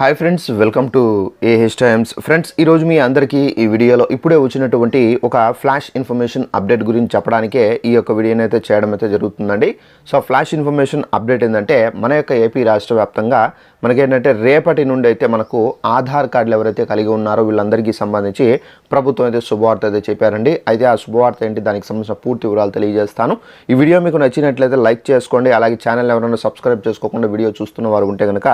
Hi friends, welcome to AH times. Friends, ఈరోజు మీ అందరికీ ఈ వీడియోలో ఇప్పుడే వచ్చినటువంటి ఒక ఫ్లాష్ ఇన్ఫర్మేషన్ అప్డేట్ గురించి చెప్పడానికే ఈ యొక్క వీడియోని అయితే చేయడం అయితే జరుగుతుందండి. సో ఫ్లాష్ ఇన్ఫర్మేషన్ అప్డేట్ ఏంటంటే మన యొక్క ఏపీ రాష్ట్ర వ్యాప్తంగా మనకేంటంటే రేపటి నుండి అయితే మనకు ఆధార్ కార్డులు ఎవరైతే కలిగి ఉన్నారో వీళ్ళందరికీ సంబంధించి ప్రభుత్వం అయితే శుభవార్త అయితే చెప్పారండి. అయితే ఆ శుభవార్త ఏంటి, దానికి సంబంధించిన పూర్తి వివరాలు తెలియజేస్తాను. ఈ వీడియో మీకు నచ్చినట్లయితే లైక్ చేసుకోండి. అలాగే ఛానల్ ఎవరైనా సబ్స్క్రైబ్ చేసుకోకుండా వీడియో చూస్తున్న వారు ఉంటే కనుక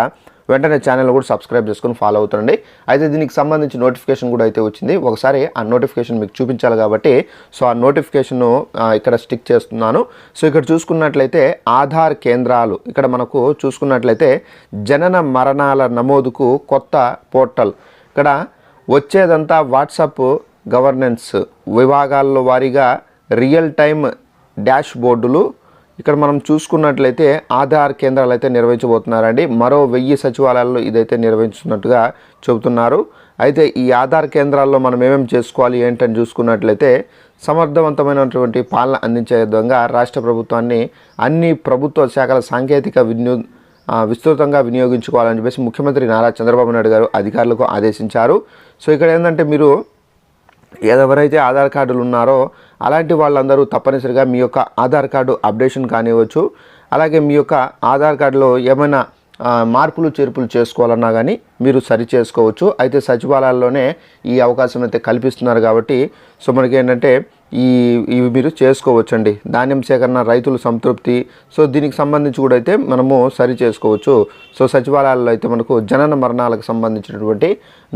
వెంటనే ఛానల్ కూడా సబ్స్క్రైబ్ చేసుకొని ఫాలో అవుతుండండి. అయితే దీనికి సంబంధించి నోటిఫికేషన్ కూడా అయితే వచ్చింది. ఒకసారి ఆ నోటిఫికేషన్ మీకు చూపించాలి కాబట్టి సో ఆ నోటిఫికేషన్ను ఇక్కడ స్టిక్ చేస్తున్నాను. సో ఇక్కడ చూసుకున్నట్లయితే ఆధార్ కేంద్రాలు, ఇక్కడ మనకు చూసుకున్నట్లయితే జనన మరణాల నమోదుకు కొత్త పోర్టల్, ఇక్కడ వచ్చేదంతా వాట్సాప్ గవర్నెన్స్ విభాగాల్లో వారీగా రియల్ టైమ్ డాష్ బోర్డులు ఇక్కడ మనం చూసుకున్నట్లయితే ఆధార్ కేంద్రాలు అయితే నిర్వహించబోతున్నారండి. మరో 1000 సచివాలయాల్లో ఇదైతే నిర్వహించున్నట్టుగా చెబుతున్నారు. అయితే ఈ ఆధార్ కేంద్రాల్లో మనం ఏమేమి చేసుకోవాలి ఏంటని చూసుకున్నట్లయితే సమర్థవంతమైనటువంటి పాలన అందించే విధంగా రాష్ట్ర ప్రభుత్వాన్ని అన్ని ప్రభుత్వ శాఖల సాంకేతిక విస్తృతంగా వినియోగించుకోవాలని చెప్పేసి ముఖ్యమంత్రి నారా చంద్రబాబు నాయుడు గారు అధికారులకు ఆదేశించారు. సో ఇక్కడ ఏంటంటే మీరు ఎవరైతే ఆధార్ కార్డులు ఉన్నారో అలాంటి వాళ్ళందరూ తప్పనిసరిగా మీ యొక్క ఆధార్ కార్డు అప్డేషన్ కానివ్వచ్చు, అలాగే మీ యొక్క ఆధార్ కార్డులో ఏమైనా మార్పులు చేర్పులు చేసుకోవాలన్నా కానీ మీరు సరి చేసుకోవచ్చు. అయితే సచివాలయాల్లోనే ఈ అవకాశం అయితే కల్పిస్తున్నారు కాబట్టి సో మనకి ఏంటంటే ఇవి మీరు చేసుకోవచ్చండి. ధాన్యం సేకరణ, రైతుల సంతృప్తి, సో దీనికి సంబంధించి కూడా అయితే మనము సరి చేసుకోవచ్చు. సో సచివాలయాల్లో అయితే మనకు జనన మరణాలకు సంబంధించినటువంటి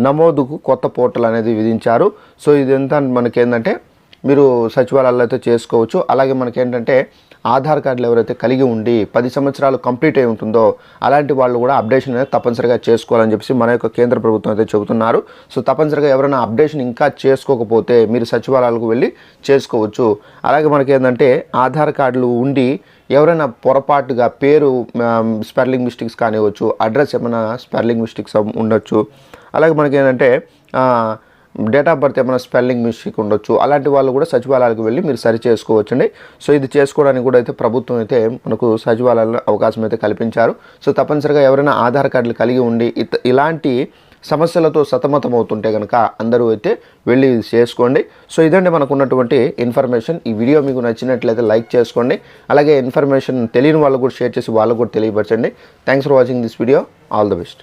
నమోదుకు కొత్త పోర్టల్ అనేది విధించారు. సో ఇదంతా మనకేంటంటే మీరు సచివాలయాల్లో అయితే చేసుకోవచ్చు. అలాగే మనకేంటంటే ఆధార్ కార్డులు ఎవరైతే కలిగి ఉండి 10 సంవత్సరాలు కంప్లీట్ అయి ఉంటుందో అలాంటి వాళ్ళు కూడా అప్డేషన్ అనేది తప్పనిసరిగా చేసుకోవాలని చెప్పేసి మన యొక్క కేంద్ర ప్రభుత్వం అయితే చెబుతున్నారు. సో తప్పనిసరిగా ఎవరైనా అప్డేషన్ ఇంకా చేసుకోకపోతే మీరు సచివాలయాలకు వెళ్ళి చేసుకోవచ్చు. అలాగే మనకేంటంటే ఆధార్ కార్డులు ఉండి ఎవరైనా పొరపాటుగా పేరు స్పెల్లింగ్ మిస్టేక్స్ కానివ్వచ్చు, అడ్రస్ ఏమైనా స్పెల్లింగ్ మిస్టేక్స్ ఉండొచ్చు, అలాగే మనకేంటంటే డేట్ ఆఫ్ బర్త్ ఏమైనా స్పెల్లింగ్ మిస్టేక్ ఉండొచ్చు, అలాంటి వాళ్ళు కూడా సచివాలయాలకు వెళ్ళి మీరు సరి చేసుకోవచ్చండి. సో ఇది చేసుకోవడానికి కూడా అయితే ప్రభుత్వం అయితే మనకు సచివాలయాల్లో అవకాశం అయితే కల్పించారు. సో తప్పనిసరిగా ఎవరైనా ఆధార్ కార్డులు కలిగి ఉండి ఇలాంటి సమస్యలతో సతమతం అవుతుంటే కనుక అందరూ అయితే వెళ్ళి చేసుకోండి. సో ఇదండి మనకు ఉన్నటువంటి ఇన్ఫర్మేషన్. ఈ వీడియో మీకు నచ్చినట్లయితే లైక్ చేసుకోండి. అలాగే ఇన్ఫర్మేషన్ తెలియని వాళ్ళు కూడా షేర్ చేసి వాళ్ళకు కూడా తెలియపరచండి. Thanks for watching this video. All the best.